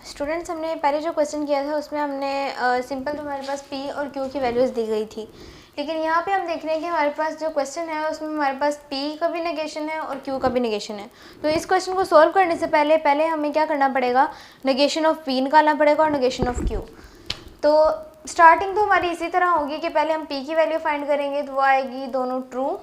Students, हमने पहले जो क्वेश्चन किया था उसमें हमने सिंपल तो हमारे पास P और Q की वैल्यूज़ दी गई थी, लेकिन यहाँ पे हम देख रहे हैं कि हमारे पास जो क्वेश्चन है उसमें हमारे पास P का भी नेगेशन है और Q का भी नेगेशन है। तो इस क्वेश्चन को सॉल्व करने से पहले हमें क्या करना पड़ेगा, नेगेशन ऑफ P निकालना पड़ेगा और नेगेशन ऑफ Q। तो स्टार्टिंग तो हमारी इसी तरह होगी कि पहले हम P की वैल्यू फाइंड करेंगे, तो वो आएगी दोनों ट्रू,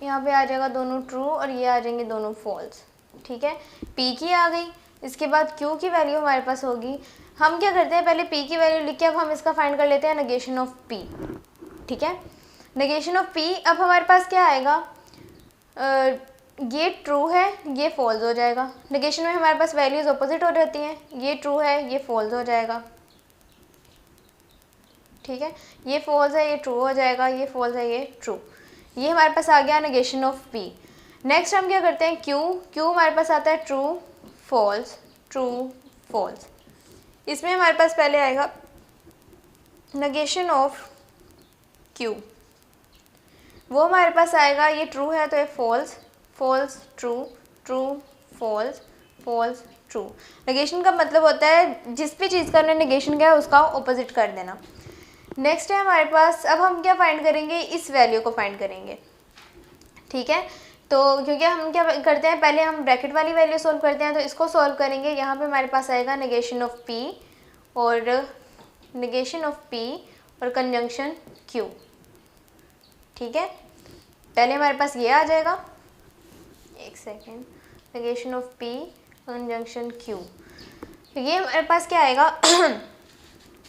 यहाँ पे आ जाएगा दोनों ट्रू और ये आ जाएंगे दोनों फॉल्स। ठीक है, P की आ गई। इसके बाद Q की वैल्यू हमारे पास होगी। हम क्या करते हैं, पहले P की वैल्यू लिख के अब हम इसका फाइंड कर लेते हैं नेगेशन ऑफ P। ठीक है, नेगेशन ऑफ P अब हमारे पास क्या आएगा, ये ट्रू है, ये फॉल्स हो जाएगा। नेगेशन में हमारे पास वैल्यूज अपोजिट हो जाती हैं, ये ट्रू है, ये फॉल्स हो जाएगा। ठीक है, ये फॉल्स है, ये ट्रू हो जाएगा, ये फॉल्स है, ये ट्रू। ये हमारे पास आ गया नेगेशन ऑफ P। नेक्स्ट हम क्या करते हैं, Q हमारे पास आता है ट्रू फॉल्स, ट्रू फॉल्स। इसमें हमारे पास पहले आएगा नेगेशन ऑफ Q, वो हमारे पास आएगा, ये ट्रू है तो ये false, false true, true false, false true. Negation का मतलब होता है जिस भी चीज़ का हमने नेगेशन किया है उसका ऑपोजिट कर देना। नेक्स्ट है हमारे पास, अब हम क्या फाइंड करेंगे, इस वैल्यू को फाइंड करेंगे। ठीक है, तो क्योंकि हम क्या करते हैं, पहले हम ब्रैकेट वाली वैल्यू सोल्व करते हैं, तो इसको सोल्व करेंगे। यहाँ पे हमारे पास आएगा नेगेशन ऑफ P और नेगेशन ऑफ P और कंजंक्शन Q। ठीक है, पहले हमारे पास ये आ जाएगा, एक second, negation of P conjunction Q। ये हमारे पास क्या आएगा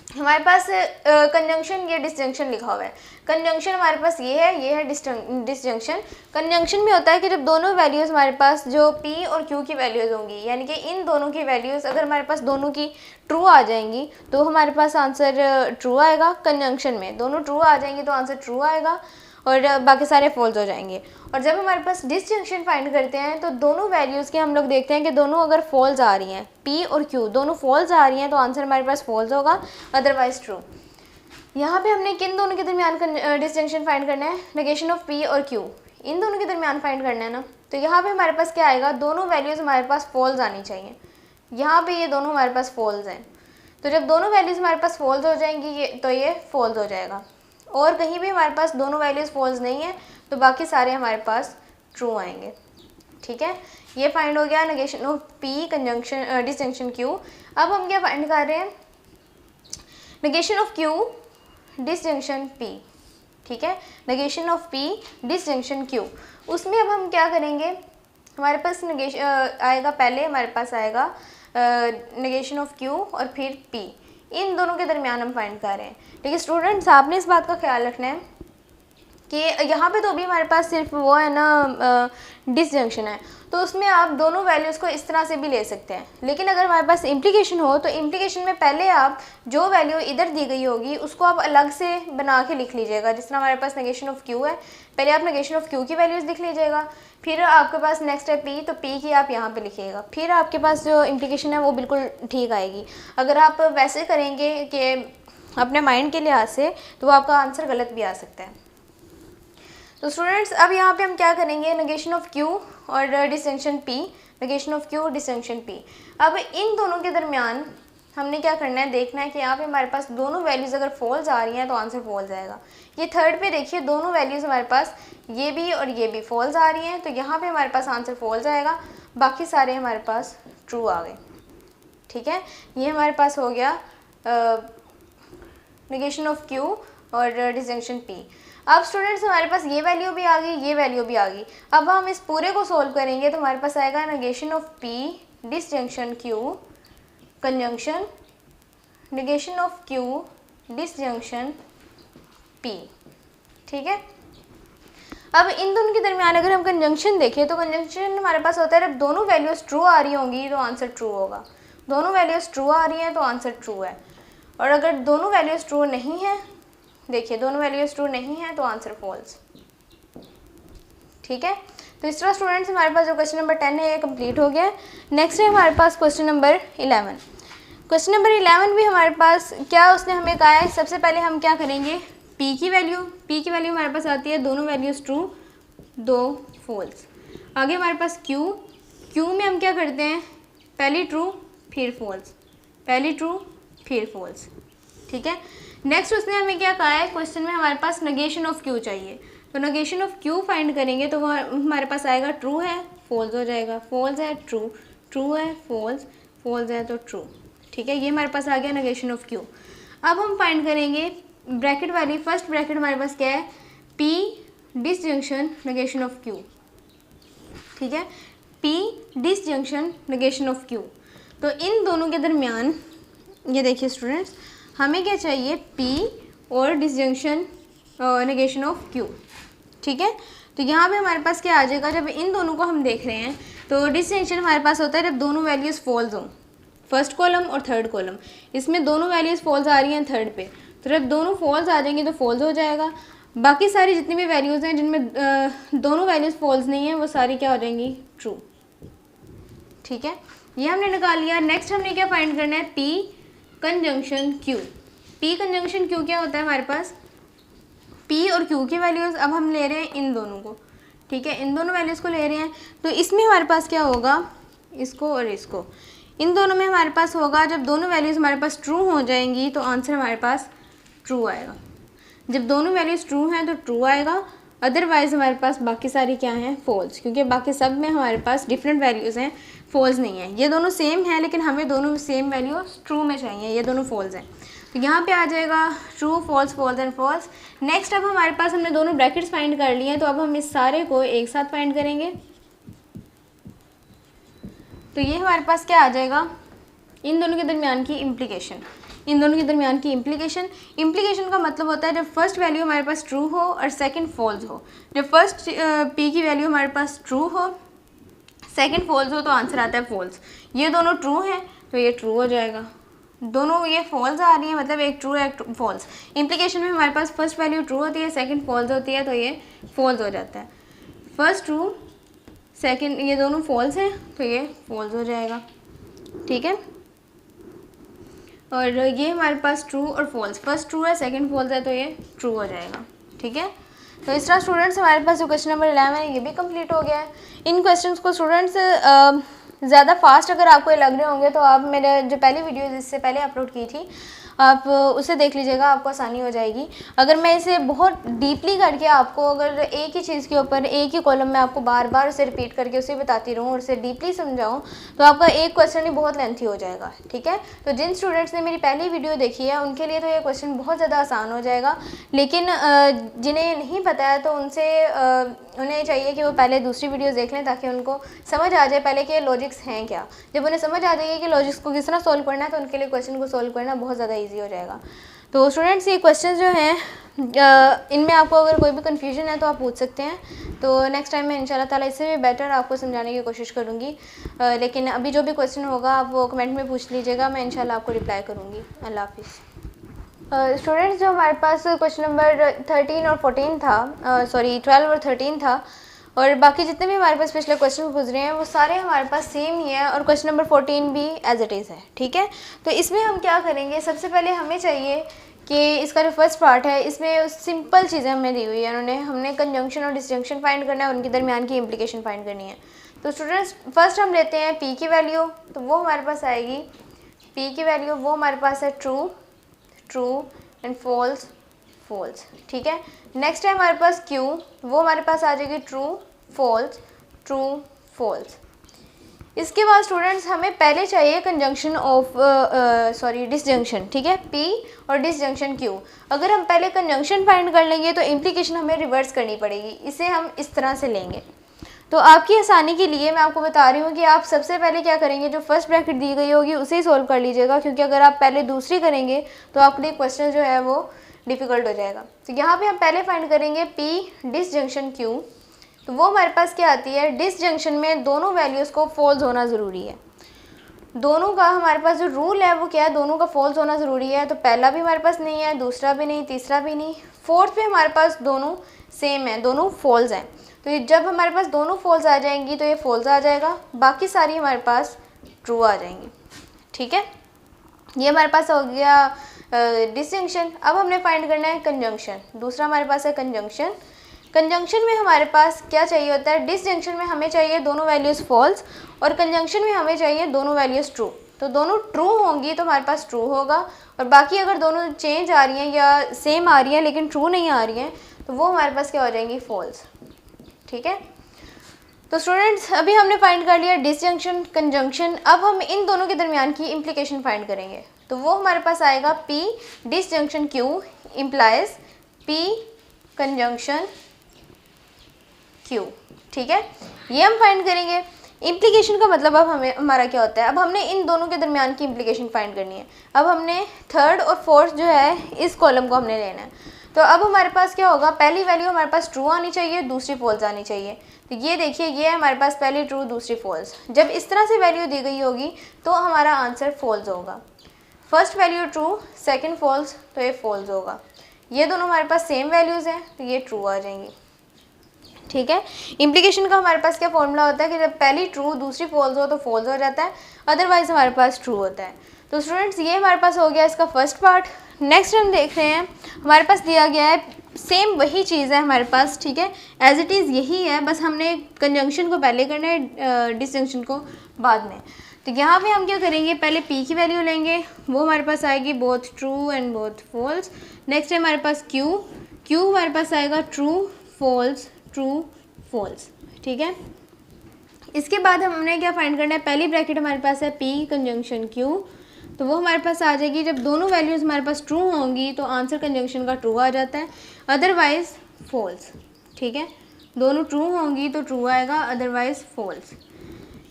हमारे पास कंजंक्शन, ये डिसजंक्शन लिखा हुआ है। कंजंक्शन हमारे पास ये है डिसजंक्शन। कंजंक्शन में होता है कि जब दोनों वैल्यूज़ हमारे पास जो P और Q की वैल्यूज़ होंगी, यानी कि इन दोनों की वैल्यूज़ अगर हमारे पास दोनों की ट्रू आ जाएंगी तो हमारे पास आंसर ट्रू आएगा। कंजंक्शन में दोनों ट्रू आ जाएंगी तो आंसर ट्रू आएगा और बाकी सारे फॉल्स हो जाएंगे। और जब हमारे पास डिसजंक्शन फाइंड करते हैं तो दोनों वैल्यूज़ के हम लोग देखते हैं कि दोनों अगर फॉल्स आ रही हैं, P और Q दोनों फॉल्स आ रही हैं तो आंसर हमारे पास फॉल्स होगा, अदरवाइज ट्रू। यहाँ पे हमने किन दोनों के दरमियान डिसजंक्शन फाइंड करना है, नेगेशन ऑफ P और Q, इन दोनों के दरमियान फाइंड करना है ना। तो यहाँ पे हमारे पास क्या आएगा, दोनों वैल्यूज़ हमारे पास फॉल्स आनी चाहिए। यहाँ पे ये दोनों हमारे पास फॉल्स हैं, तो जब दोनों वैल्यूज़ हमारे पास फॉल्स हो जाएंगी तो ये फॉल्स हो जाएगा। और कहीं भी हमारे पास दोनों वैल्यूज़ फॉल्स नहीं है तो बाकी सारे हमारे पास ट्रू आएंगे। ठीक है, ये फाइंड हो गया negation of P conjunction disjunction Q। अब हम क्या फाइंड कर रहे हैं, negation of Q disjunction P। ठीक है, negation of P disjunction Q। उसमें अब हम क्या करेंगे, हमारे पास नेगेशन आएगा, पहले हमारे पास आएगा नेगेशन ऑफ Q और फिर P, इन दोनों के दरमियान हम फाइंड कर रहे हैं। लेकिन स्टूडेंट्स आपने इस बात का ख्याल रखना है कि यहाँ पे तो अभी हमारे पास सिर्फ वो है ना डिसजंक्शन है, तो उसमें आप दोनों वैल्यूज़ को इस तरह से भी ले सकते हैं। लेकिन अगर हमारे पास इम्प्लीकेशन हो तो इम्प्लीकेशन में पहले आप जो वैल्यू इधर दी गई होगी उसको आप अलग से बना के लिख लीजिएगा। जिस तरह हमारे पास नेगेशन ऑफ Q है, पहले आप नेगेशन ऑफ Q की वैल्यूज़ लिख लीजिएगा, फिर आपके पास नेक्स्ट है P, तो P की आप यहाँ पे लिखिएगा, फिर आपके पास जो इम्प्लीकेशन है वो बिल्कुल ठीक आएगी। अगर आप वैसे करेंगे कि अपने माइंड के लिहाज से, तो वो आपका आंसर गलत भी आ सकता है। तो स्टूडेंट्स, अब यहाँ पे हम क्या करेंगे, नेगेशन ऑफ Q और disjunction P, negation of Q disjunction P। अब इन दोनों के दरमियान हमने क्या करना है, देखना है कि यहाँ पे हमारे पास दोनों वैल्यूज़ अगर फॉल्स आ रही हैं तो आंसर फॉल्स आएगा। ये थर्ड पे देखिए, दोनों वैल्यूज़ हमारे पास ये भी और ये भी फॉल्स आ रही हैं, तो यहाँ पे हमारे पास आंसर फॉल्स आएगा, बाकी सारे हमारे पास ट्रू आ गए। ठीक है, ये हमारे पास हो गया नेगेशन ऑफ Q और डिसजंक्शन P। अब स्टूडेंट्स, हमारे पास ये वैल्यू भी आ गई, ये वैल्यू भी आ गई। अब हम इस पूरे को सोल्व करेंगे तो हमारे पास आएगा negation of P disjunction Q conjunction negation of Q disjunction P। ठीक है, अब इन दोनों के दरमियान अगर हम कंजंक्शन देखें तो कंजंक्शन हमारे पास होता है जब दोनों वैल्यूज़ ट्रू आ रही होंगी तो आंसर ट्रू होगा, दोनों वैल्यूज़ ट्रू आ रही हैं तो आंसर ट्रू है। और अगर दोनों वैल्यूज़ ट्रू नहीं है, देखिए दोनों वैल्यूज़ ट्रू नहीं है तो आंसर फॉल्स। ठीक है, तो इस तरह स्टूडेंट्स हमारे पास जो क्वेश्चन नंबर 10 है ये कंप्लीट हो गया है। नेक्स्ट है हमारे पास क्वेश्चन नंबर 11। क्वेश्चन नंबर 11 भी हमारे पास क्या उसने हमें कहा है, सबसे पहले हम क्या करेंगे, P की वैल्यू हमारे पास आती है, दोनों वैल्यूज़ ट्रू, दो फॉल्स। आगे हमारे पास Q में हम क्या करते हैं, पहली ट्रू फिर फॉल्स, पहली ट्रू फिर फॉल्स, ठीक है। नेक्स्ट उसने हमें क्या कहा है, क्वेश्चन में हमारे पास नेगेशन ऑफ क्यू चाहिए, तो नेगेशन ऑफ क्यू फाइंड करेंगे तो वो हमारे पास आएगा ट्रू है फॉल्स हो जाएगा, फॉल्स है ट्रू, ट्रू है फॉल्स, फॉल्स है तो ट्रू, ठीक है। ये हमारे पास आ गया नेगेशन ऑफ क्यू। अब हम फाइंड करेंगे ब्रैकेट वाली, फर्स्ट ब्रैकेट हमारे पास क्या है, P disjunction negation of Q, ठीक है, P disjunction negation of Q. तो इन दोनों के दरमियान ये देखिए स्टूडेंट्स, हमें क्या चाहिए, पी और डिसजंक्शन नेगेशन ऑफ क्यू, ठीक है। तो यहाँ पे हमारे पास क्या आ जाएगा, जब इन दोनों को हम देख रहे हैं तो डिसजंक्शन हमारे पास होता है जब दोनों वैल्यूज़ फॉल्स हों, फर्स्ट कॉलम और थर्ड कॉलम, इसमें दोनों वैल्यूज़ फॉल्स आ रही हैं थर्ड पे, तो जब दोनों फॉल्स आ जाएंगी तो फॉल्स हो जाएगा। बाकी सारी जितनी भी वैल्यूज़ हैं जिनमें दोनों वैल्यूज़ फॉल्स नहीं है वो सारी क्या हो जाएंगी, ट्रू, ठीक है। ये हमने निकाल लिया। नेक्स्ट हमने क्या फाइंड करना है, P conjunction Q. P conjunction Q क्या होता है हमारे पास, पी और क्यू की वैल्यूज़ अब हम ले रहे हैं इन दोनों को, ठीक है, इन दोनों वैल्यूज़ को ले रहे हैं। तो इसमें हमारे पास क्या होगा, इसको और इसको, इन दोनों में हमारे पास होगा, जब दोनों वैल्यूज़ हमारे पास ट्रू हो जाएंगी तो आंसर हमारे पास ट्रू आएगा। जब दोनों वैल्यूज़ ट्रू हैं तो ट्रू आएगा, अदरवाइज़ हमारे पास बाकी सारी क्या हैं, फॉल्स, क्योंकि बाकी सब में हमारे पास डिफरेंट वैल्यूज़ हैं, फॉल्स नहीं है। ये दोनों सेम हैं लेकिन हमें दोनों सेम वैल्यूज ट्रू में चाहिए, ये दोनों फॉल्स हैं, तो यहाँ पे आ जाएगा true false false and false. Next अब हमारे पास हमने दोनों ब्रैकेट्स फाइंड कर लिए हैं, तो अब हम इस सारे को एक साथ फाइंड करेंगे। तो ये हमारे पास क्या आ जाएगा, इन दोनों के दरमियान की इम्प्लीकेशन, इन दोनों के दरमियान की इम्प्लीकेशन। इम्प्लीकेशन का मतलब होता है जब फर्स्ट वैल्यू हमारे पास ट्रू हो और सेकंड फॉल्स हो। जब फर्स्ट पी की वैल्यू हमारे पास ट्रू हो, सेकंड फॉल्स हो, तो आंसर आता है फॉल्स। ये दोनों ट्रू हैं तो ये ट्रू हो जाएगा, दोनों ये फॉल्स आ रही है मतलब एक ट्रू है एक फॉल्स। इम्प्लीकेशन में हमारे पास फर्स्ट वैल्यू ट्रू होती है, सेकंड फॉल्स होती है, तो ये फॉल्स हो जाता है। फर्स्ट ट्रू सेकंड, ये दोनों फॉल्स हैं तो ये फॉल्स हो जाएगा, ठीक है। और ये हमारे पास ट्रू और फॉल्स, फर्स्ट ट्रू है सेकंड फॉल्स है तो ये ट्रू हो जाएगा, ठीक है। तो इस तरह स्टूडेंट्स हमारे पास जो क्वेश्चन नंबर 11 है ये भी कंप्लीट हो गया है। इन क्वेश्चंस को स्टूडेंट्स ज़्यादा फास्ट अगर आपको ये लग रहे होंगे तो आप मेरे जो पहली वीडियो इससे पहले अपलोड की थी आप उसे देख लीजिएगा, आपको आसानी हो जाएगी। अगर मैं इसे बहुत डीपली करके आपको अगर एक ही चीज़ के ऊपर एक ही कॉलम में आपको बार बार उसे रिपीट करके उसे बताती रहूँ और उसे डीपली समझाऊँ तो आपका एक क्वेश्चन ही बहुत लेंथी हो जाएगा, ठीक है। तो जिन स्टूडेंट्स ने मेरी पहली वीडियो देखी है उनके लिए तो ये क्वेश्चन बहुत ज़्यादा आसान हो जाएगा, लेकिन जिन्हें ये नहीं पता है तो उन्हें चाहिए कि वो पहले दूसरी वीडियोस देख लें ताकि उनको समझ आ जाए पहले कि लॉजिक्स हैं क्या। जब उन्हें समझ आ जाएगी कि लॉजिक्स को किस तरह सॉल्व करना है तो उनके लिए क्वेश्चन को सॉल्व करना बहुत ज़्यादा ईजी हो जाएगा। तो स्टूडेंट्स ये क्वेश्चन जो हैं इनमें आपको अगर कोई भी कन्फ्यूजन है तो आप पूछ सकते हैं। तो नेक्स्ट टाइम मैं इंशाल्लाह ताला इससे भी बेटर आपको समझाने की कोशिश करूँगी, लेकिन अभी जो भी क्वेश्चन होगा आप वो कमेंट में पूछ लीजिएगा, मैं इंशाल्लाह आपको रिप्लाई करूँगी। अल्लाह हाफिज़। स्टूडेंट्स जो हमारे पास क्वेश्चन नंबर 13 और 14 था, 12 और 13 था, और बाकी जितने भी हमारे पास पिछले क्वेश्चन गुजरे हैं वो सारे हमारे पास सेम ही है और क्वेश्चन नंबर 14 भी एज इट इज़ है, ठीक है। तो इसमें हम क्या करेंगे, सबसे पहले हमें चाहिए कि इसका जो फर्स्ट पार्ट है इसमें सिंपल चीज़ें हमें दी हुई है, हमने कंजंक्शन और डिसजंक्शन फाइंड करना है और उनके दरमियान की इम्प्लीकेशन फाइंड करनी है। तो स्टूडेंट्स फर्स्ट हम लेते हैं पी की वैल्यू, तो वो हमारे पास आएगी पी की वैल्यू, वो हमारे पास है true true and false false, ठीक है। नेक्स्ट है हमारे पास क्यू, वो हमारे पास आ जाएगी ट्रू फॉल्स ट्रू फॉल्स। इसके बाद स्टूडेंट्स हमें पहले चाहिए कंजंक्शन ऑफ डिसजंक्शन, ठीक है, पी और डिसजंक्शन क्यू। अगर हम पहले कंजंक्शन फाइंड कर लेंगे तो इम्प्लीकेशन हमें रिवर्स करनी पड़ेगी, इसे हम इस तरह से लेंगे। तो आपकी आसानी के लिए मैं आपको बता रही हूँ कि आप सबसे पहले क्या करेंगे, जो फर्स्ट ब्रैकेट दी गई होगी उसे ही सोल्व कर लीजिएगा, क्योंकि अगर आप पहले दूसरी करेंगे तो आपके लिए क्वेश्चन जो है वो डिफ़िकल्ट हो जाएगा। तो यहाँ पे हम पहले फाइंड करेंगे पी डिसजंक्शन क्यू, तो वो हमारे पास क्या आती है, डिसजंक्शन में दोनों वैल्यूज़ को फॉल्स होना ज़रूरी है। दोनों का हमारे पास जो रूल है वो क्या है, दोनों का फॉल्स होना ज़रूरी है। तो पहला भी हमारे पास नहीं है, दूसरा भी नहीं, तीसरा भी नहीं, फोर्थ पे हमारे पास दोनों सेम है, दोनों फॉल्स हैं। तो ये जब हमारे पास दोनों फॉल्स आ जाएंगी तो ये फॉल्स आ जाएगा, बाकी सारी हमारे पास ट्रू आ जाएंगी, ठीक है। ये हमारे पास हो गया डिसजंक्शन। अब हमने फाइंड करना है कंजंक्शन, दूसरा हमारे पास है कंजंक्शन। कंजंक्शन में हमारे पास क्या चाहिए होता है, डिसजंक्शन में हमें चाहिए दोनों वैल्यूज़ फॉल्स और कंजंक्शन में हमें चाहिए दोनों वैल्यूज़ ट्रू। तो दोनों ट्रू होंगी तो हमारे पास ट्रू होगा, और बाकी अगर दोनों चेंज आ रही हैं या सेम आ रही हैं लेकिन ट्रू नहीं आ रही हैं तो वो हमारे पास क्या हो जाएंगी, फॉल्स। ठीक है, तो स्टूडेंट्स अभी हमने फाइंड कर लिया डिसजंक्शन, कंजंक्शन। अब हम इन दोनों के दरमियान की इम्प्लीकेशन फाइंड करेंगे। तो वो हमारे पास आएगा P disjunction Q implies P conjunction Q। ठीक है, ये हम फाइंड करेंगे। इम्प्लीकेशन का मतलब अब हमारा क्या होता है, अब हमने इन दोनों के दरमियान की इम्प्लीकेशन फाइंड करनी है। अब हमने थर्ड और फोर्थ जो है इस कॉलम को हमने लेना है। तो अब हमारे पास क्या होगा, पहली वैल्यू हमारे पास ट्रू आनी चाहिए, दूसरी फॉल्स आनी चाहिए। तो ये देखिए, ये हमारे पास पहली ट्रू दूसरी फॉल्स। जब इस तरह से वैल्यू दी गई होगी तो हमारा आंसर फॉल्स होगा। First value true, second false, तो ये फॉल्स होगा। ये दोनों हमारे पास सेम वैल्यूज़ हैं तो ये ट्रू आ जाएंगी। ठीक है, इम्प्लीकेशन का हमारे पास क्या फॉर्मूला होता है कि जब पहली ट्रू दूसरी फॉल्स हो तो फॉल्स हो जाता है, अदरवाइज हमारे पास ट्रू होता है। तो स्टूडेंट्स ये हमारे पास हो गया इसका फर्स्ट पार्ट। नेक्स्ट हम देख रहे हैं, हमारे पास दिया गया है सेम वही चीज़ है हमारे पास। ठीक है, एज इट इज़ यही है, बस हमने कंजंक्शन को पहले करना है, डिसजंक्शन को बाद में। तो यहाँ पे हम क्या करेंगे, पहले P की वैल्यू लेंगे, वो हमारे पास आएगी both true and both false. Next है हमारे पास Q हमारे पास आएगा ट्रू फॉल्स ट्रू फॉल्स। ठीक है, इसके बाद हमने क्या फाइंड करना है, पहली ब्रैकेट हमारे पास है P कंजंक्शन Q, तो वो हमारे पास आ जाएगी। जब दोनों वैल्यूज़ हमारे पास ट्रू होंगी तो आंसर कंजंक्शन का ट्रू आ जाता है, अदरवाइज फॉल्स। ठीक है, दोनों ट्रू होंगी तो ट्रू आएगा, अदरवाइज फॉल्स।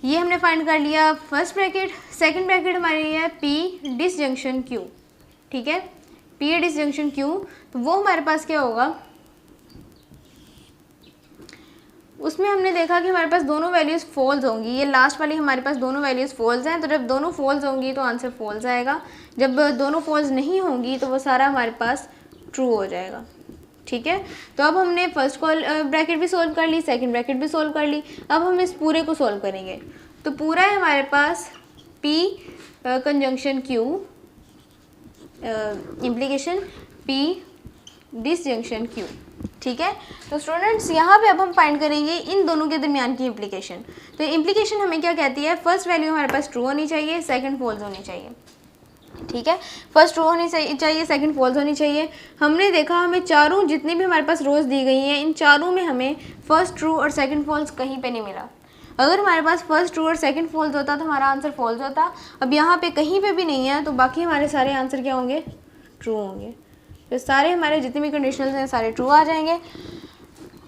ये हमने फाइंड कर लिया फर्स्ट ब्रैकेट। सेकंड ब्रैकेट हमारी है P डिसजंक्शन Q। ठीक है, P डिसजंक्शन Q, तो वो हमारे पास क्या होगा, उसमें हमने देखा कि हमारे पास दोनों वैल्यूज़ फॉल्स होंगी। ये लास्ट वाली हमारे पास दोनों वैल्यूज़ फॉल्स हैं, तो जब दोनों फॉल्स होंगी तो आंसर फॉल्स आएगा। जब दोनों फॉल्स नहीं होंगी तो वो सारा हमारे पास ट्रू हो जाएगा। ठीक है, तो अब हमने फर्स्ट ब्रैकेट भी सोल्व कर ली, सेकंड ब्रैकेट भी सोल्व कर ली। अब हम इस पूरे को सोल्व करेंगे। तो पूरा है हमारे पास P conjunction Q implication P disjunction Q। ठीक है, तो स्टूडेंट्स यहाँ पे अब हम फाइंड करेंगे इन दोनों के दरमियान की इम्प्लीकेशन। तो इम्प्लीकेशन हमें क्या कहती है, फर्स्ट वैल्यू हमारे पास ट्रू होनी चाहिए, सेकंड फॉल्स होनी चाहिए। ठीक है, फर्स्ट ट्रू होनी चाहिए, सेकंड फॉल्स होनी चाहिए। हमने देखा हमें चारों जितनी भी हमारे पास रोज़ दी गई हैं, इन चारों में हमें फर्स्ट ट्रू और सेकंड फॉल्स कहीं पे नहीं मिला। अगर हमारे पास फर्स्ट ट्रू और सेकंड फॉल्स होता तो हमारा आंसर फॉल्स होता। अब यहाँ पे कहीं पे भी नहीं है तो बाकी हमारे सारे आंसर क्या होंगे, ट्रू होंगे। तो सारे हमारे जितने भी कंडीशनल्स हैं सारे ट्रू आ जाएंगे।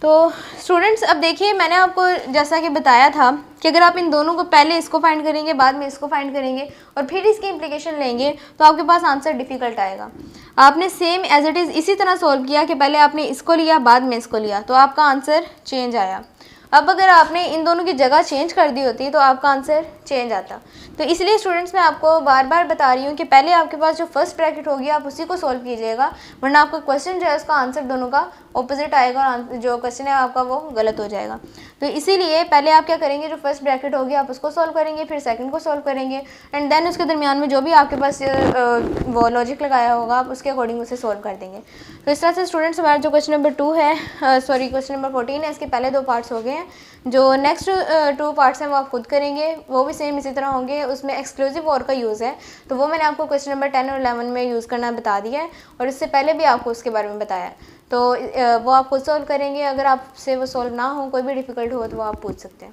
तो स्टूडेंट्स अब देखिए, मैंने आपको जैसा कि बताया था कि अगर आप इन दोनों को पहले इसको फाइंड करेंगे, बाद में इसको फाइंड करेंगे और फिर इसकी इम्प्लीकेशन लेंगे तो आपके पास आंसर डिफ़िकल्ट आएगा। आपने सेम एज इट इज़ इसी तरह सॉल्व किया कि पहले आपने इसको लिया बाद में इसको लिया, तो आपका आंसर चेंज आया। अब अगर आपने इन दोनों की जगह चेंज कर दी होती तो आपका आंसर चेंज आता। तो इसलिए स्टूडेंट्स मैं आपको बार बार बता रही हूँ कि पहले आपके पास जो फर्स्ट ब्रैकेट होगी आप उसी को सॉल्व कीजिएगा, वरना आपका क्वेश्चन जो है उसका आंसर दोनों का ऑपोजिट आएगा और जो क्वेश्चन है आपका वो गलत हो जाएगा। तो इसीलिए पहले आप क्या करेंगे, जो फर्स्ट ब्रैकेट होगी आप उसको सॉल्व करेंगे, फिर सेकंड को सॉल्व करेंगे एंड देन उसके दरमियान में जो भी आपके पास वो लॉजिक लगाया होगा आप उसके अकॉर्डिंग उसे सॉल्व कर देंगे। तो इस तरह से स्टूडेंट्स हमारा जो क्वेश्चन नंबर 2 है, क्वेश्चन नंबर 14 है, इसके पहले 2 पार्ट्स हो गए हैं। जो नेक्स्ट 2 पार्ट्स हैं वो आप खुद करेंगे, वो भी सेम इसी तरह होंगे। उसमें एक्सक्लूसिव और का यूज़ है, तो वो मैंने आपको क्वेश्चन नंबर 10 और 11 में यूज़ करना बता दिया है और इससे पहले भी आपको उसके बारे में बताया है। तो वो आप खुद सॉल्व करेंगे। अगर आपसे वो सॉल्व ना हो, कोई भी डिफ़िकल्ट हो तो वो आप पूछ सकते हैं।